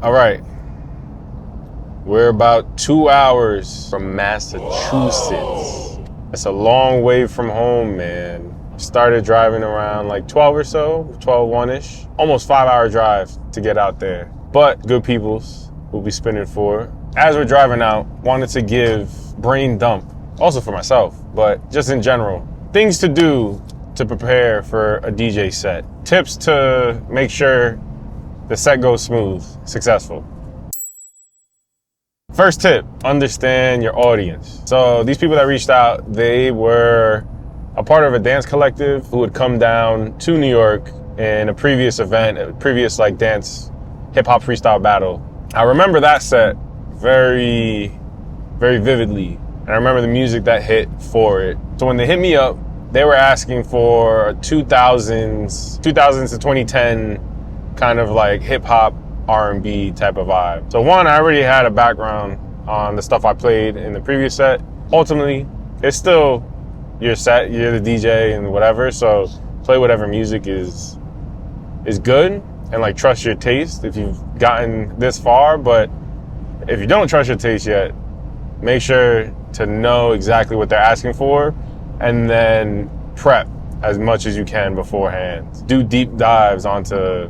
All right. We're about 2 hours from Massachusetts. That's a long way from home, man. Started driving around like 12 or so, 1ish. Almost 5-hour drive to get out there. But good peoples will be spinning for. As we're driving out, wanted to give brain dump, also for myself, but just in general. Things to do to prepare for a DJ set. Tips to make sure the set goes smooth, successful. First tip, understand your audience. So these people that reached out, they were a part of a dance collective who had come down to New York in a previous event, a previous like dance hip hop freestyle battle. I remember that set very, very vividly. And I remember the music that hit for it. So when they hit me up, they were asking for 2000s to 2010 kind of like hip hop R&B type of vibe. So one, I already had a background on the stuff I played in the previous set. Ultimately, it's still your set, you're the DJ and whatever, so play whatever music is good and like trust your taste if you've gotten this far. But if you don't trust your taste yet, make sure to know exactly what they're asking for and then prep as much as you can beforehand. Do deep dives onto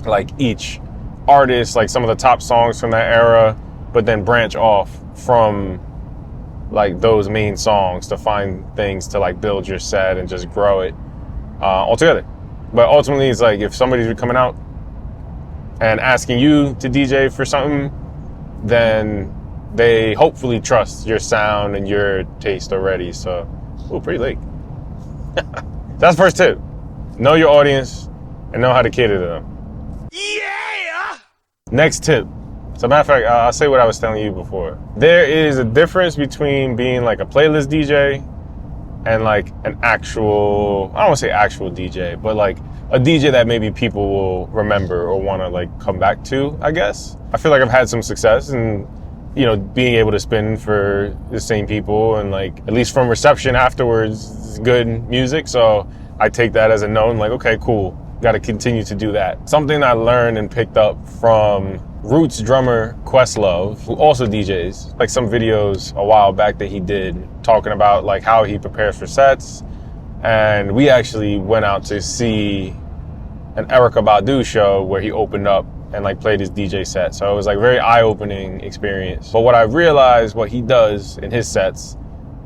like each artist, like some of the top songs from that era, but then branch off from like those main songs to find things to like build your set and just grow it altogether. But ultimately, it's like if somebody's coming out and asking you to DJ for something, then they hopefully trust your sound and your taste already. So, pretty late. That's first tip. Know your audience and know how to cater to them. Yeah! Next tip. So matter of fact, I'll say what I was telling you before. There is a difference between being like a playlist DJ and like an actual, I don't want to say actual DJ, but like a DJ that maybe people will remember or want to like come back to, I guess. I feel like I've had some success in, you know, being able to spin for the same people and like, at least from reception afterwards, good music. So I take that as a known, like, okay, cool. Got to continue to do that. Something I learned and picked up from Roots drummer Questlove, who also DJs, like some videos a while back that he did talking about like how he prepares for sets. And we actually went out to see an Erykah Badu show where he opened up and like played his DJ set. So it was like very eye-opening experience. But what I realized what he does in his sets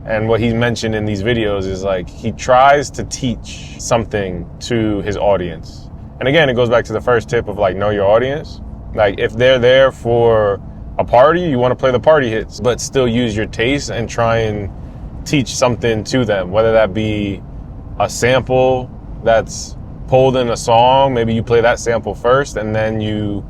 and what he's mentioned in these videos is like he tries to teach something to his audience. And again, it goes back to the first tip of like know your audience. Like if they're there for a party, you want to play the party hits, but still use your taste and try and teach something to them, whether that be a sample that's pulled in a song. Maybe you play that sample first and then you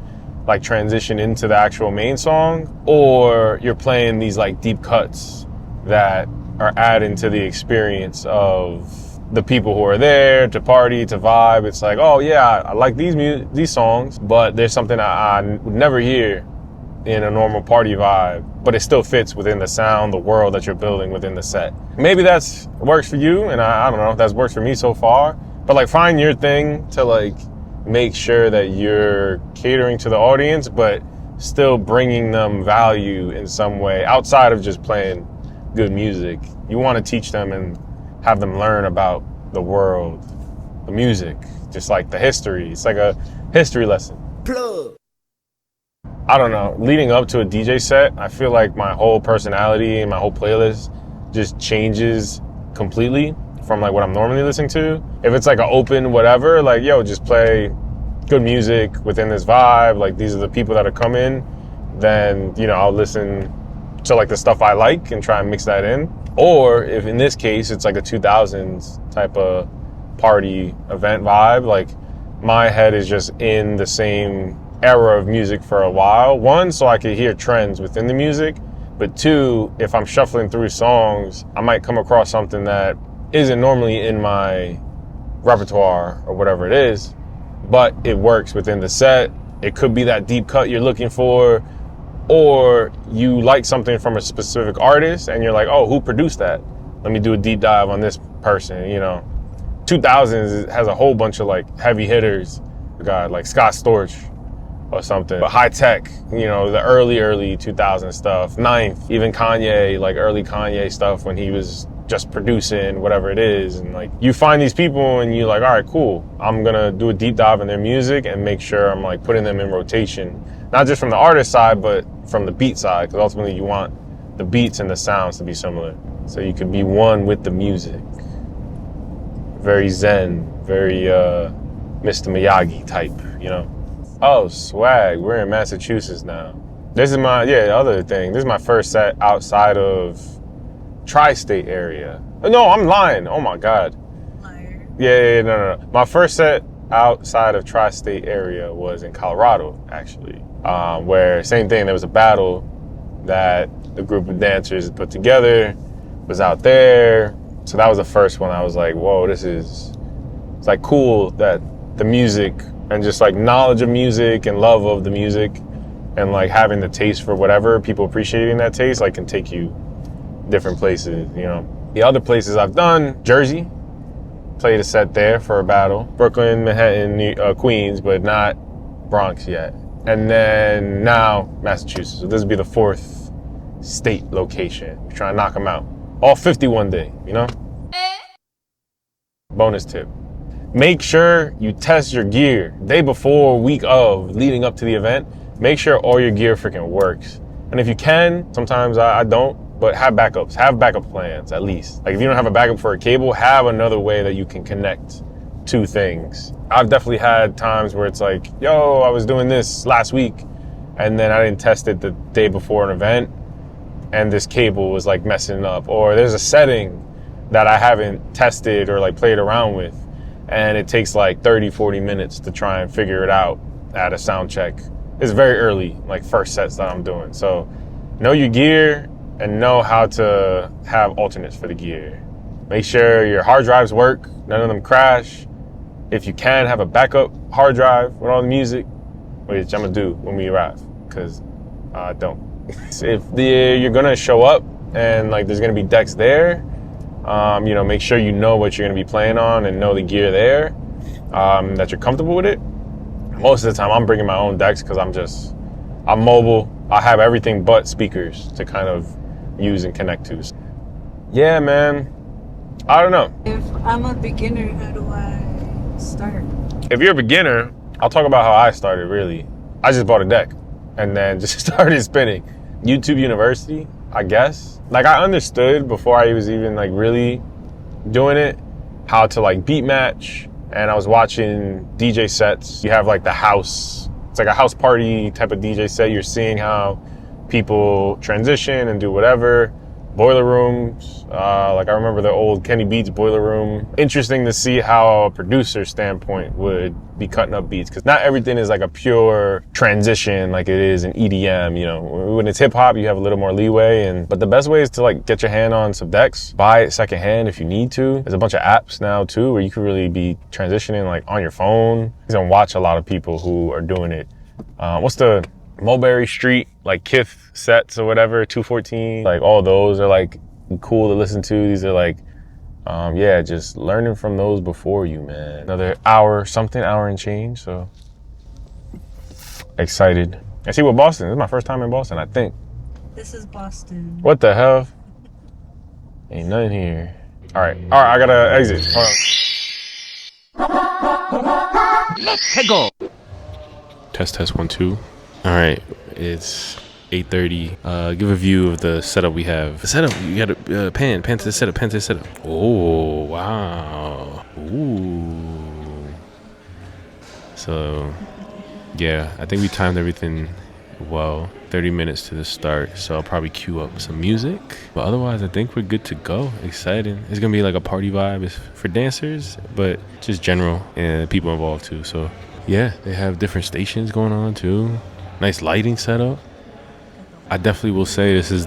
like transition into the actual main song, or you're playing these like deep cuts that are adding to the experience of the people who are there to party, to vibe. It's like, oh yeah, I like these songs, but there's something I would never hear in a normal party vibe, but it still fits within the sound, the world that you're building within the set. Maybe that's works for you, and I don't know if that's worked for me so far, but like find your thing to like make sure that you're catering to the audience, but still bringing them value in some way outside of just playing good music. You want to teach them and have them learn about the world, the music, just like the history. It's like a history lesson. Plug. I don't know, leading up to a DJ set, I feel like my whole personality and my whole playlist just changes completely from like what I'm normally listening to. If it's like an open whatever, like, yo, just play good music within this vibe, like these are the people that are coming, then, you know, I'll listen to like the stuff I like and try and mix that in. Or if in this case, it's like a 2000s type of party event vibe, like my head is just in the same era of music for a while. One, so I could hear trends within the music, but two, if I'm shuffling through songs, I might come across something that isn't normally in my repertoire or whatever it is, but it works within the set. It could be that deep cut you're looking for, or you like something from a specific artist and you're like, oh, who produced that? Let me do a deep dive on this person, you know. 2000s has a whole bunch of like heavy hitters. We got like Scott Storch, or something. But high tech, you know, the early 2000 stuff. Ninth, even Kanye, like early Kanye stuff when he was just producing whatever it is. And like you find these people and you're like, all right, cool. I'm gonna do a deep dive in their music and make sure I'm like putting them in rotation. Not just from the artist side, but from the beat side, because ultimately you want the beats and the sounds to be similar. So you could be one with the music. Very zen, very Mr. Miyagi type, you know? Oh, swag, we're in Massachusetts now. This is my, other thing. This is my first set outside of tri-state area. No, I'm lying, oh my God. Liar. No. My first set outside of tri-state area was in Colorado, actually. Where, same thing, there was a battle that the group of dancers put together, was out there. So that was the first one. I was like, whoa, it's like cool that the music and just like knowledge of music and love of the music and like having the taste for whatever, people appreciating that taste, like can take you different places, you know. The other places I've done, Jersey, played a set there for a battle. Brooklyn, Manhattan, Queens, but not Bronx yet. And then now Massachusetts. So this would be the 4th state location. We're trying to knock them out. All 51 day, you know? Bonus tip. Make sure you test your gear day before, week of, leading up to the event. Make sure all your gear freaking works. And if you can, sometimes I don't, but have backups. Have backup plans, at least. Like if you don't have a backup for a cable, have another way that you can connect two things. I've definitely had times where it's like, yo, I was doing this last week and then I didn't test it the day before an event and this cable was like messing up, or there's a setting that I haven't tested or like played around with and it takes like 30-40 minutes to try and figure it out at a sound check. It's very early, like first sets that I'm doing. So know your gear and know how to have alternates for the gear. Make sure your hard drives work, none of them crash. If you can, have a backup hard drive with all the music, which I'm gonna do when we arrive, because I don't. If you're gonna show up and like there's gonna be decks there, you know, make sure you know what you're gonna be playing on and know the gear there, that you're comfortable with it. Most of the time I'm bringing my own decks because I'm mobile. I have everything but speakers to kind of use and connect to. Yeah, man, I don't know. If I'm a beginner, how do I start? If you're a beginner, I'll talk about how I started, really. I just bought a deck and then just started spinning. YouTube University, I guess. Like I understood before I was even like really doing it, how to like beat match. And I was watching DJ sets. You have like the house, it's like a house party type of DJ set. You're seeing how people transition and do whatever. Boiler rooms, like I remember the old Kenny Beats boiler room. Interesting to see how a producer standpoint would be cutting up beats, because not everything is like a pure transition like it is in EDM. You know, when it's hip hop, you have a little more leeway. But the best way is to like get your hand on some decks, buy it secondhand if you need to. There's a bunch of apps now too where you can really be transitioning like on your phone. You can watch a lot of people who are doing it. What's the Mulberry Street, like Kith sets or whatever, 214, like all those are like cool to listen to. These are like, just learning from those before you, man. Another hour and change, so excited. I see what Boston, this is my first time in Boston, I think. This is Boston. What the hell? Ain't nothing here. All right, I gotta exit. Hold on. Let's go. Test 1 2. All right, it's 8:30. Give a view of the setup we have. The setup, you gotta pan to the setup, Oh, wow. Ooh. So, yeah, I think we timed everything well. 30 minutes to the start, so I'll probably cue up some music. But otherwise, I think we're good to go. Exciting. It's gonna be like a party vibe. It's for dancers, but just general and people involved too. So, yeah, they have different stations going on too. Nice lighting setup. I definitely will say this is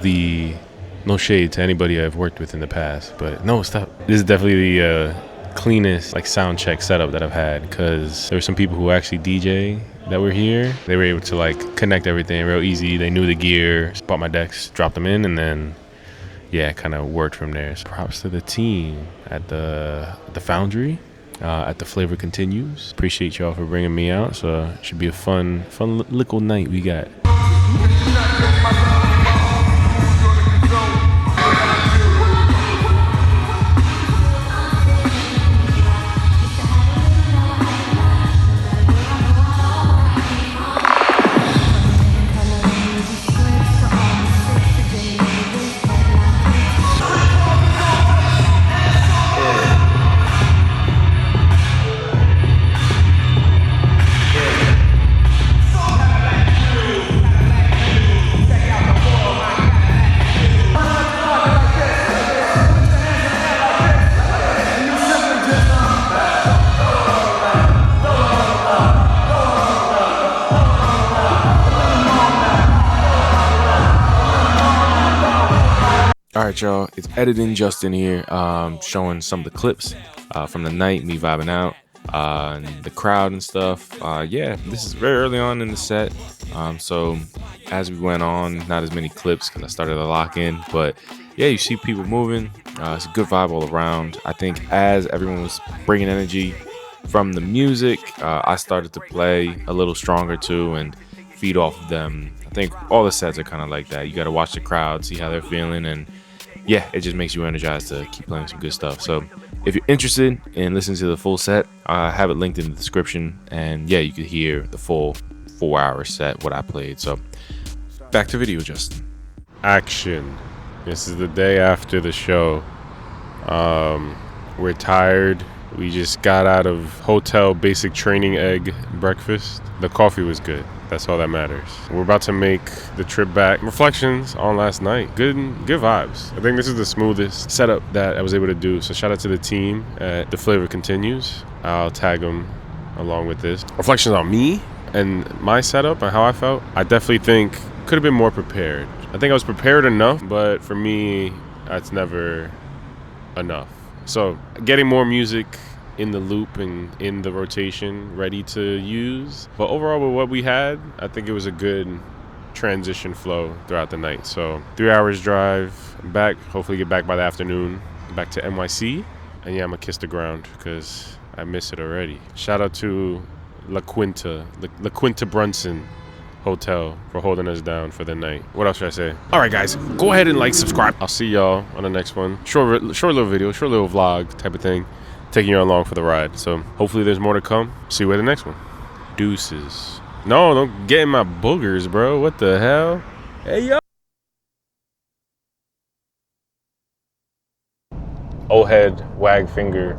no shade to anybody I've worked with in the past, but no, stop. This is definitely the cleanest like sound check setup that I've had, because there were some people who actually DJ that were here. They were able to like connect everything real easy. They knew the gear, bought my decks, dropped them in, and then kind of worked from there. So props to the team at the Foundry. at The Flavor Continues. Appreciate y'all for bringing me out. So it should be a fun little night we got. All right, y'all, it's Editing Justin here, showing some of the clips from the night, me vibing out, and the crowd and stuff. Yeah, this is very early on in the set, so as we went on, not as many clips because I started to lock in, but yeah, you see people moving. It's a good vibe all around. I think as everyone was bringing energy from the music, I started to play a little stronger too and feed off of them. I think all the sets are kind of like that. You got to watch the crowd, see how they're feeling, and yeah, it just makes you energized to keep playing some good stuff. So if you're interested in listening to the full set, I have it linked in the description, and yeah, you could hear the full 4-hour set, what I played. So back to video, Justin. Action. This is the day after the show. We're tired. We just got out of hotel basic training egg breakfast. The coffee was good. That's all that matters. We're about to make the trip back. Reflections on last night. Good vibes. I think this is the smoothest setup that I was able to do. So shout out to the team at The Flavor Continues. I'll tag them along with this. Reflections on me and my setup and how I felt. I definitely think could have been more prepared. I think I was prepared enough, but for me, that's never enough. So getting more music in the loop and in the rotation ready to use, but overall with what we had, I think it was a good transition flow throughout the night. So 3 hours drive back, hopefully get back by the afternoon, back to NYC, and yeah, I'm gonna kiss the ground because I miss it already. Shout out to La Quinta Brunson Hotel for holding us down for the night. What else should I say? All right, guys, go ahead and like, subscribe. I'll see y'all on the next one. Short little video, short little vlog type of thing, taking you along for the ride. So hopefully there's more to come. See you at the next one. Deuces. No, don't get in my boogers, bro. What the hell? Hey, yo. O head, wag finger.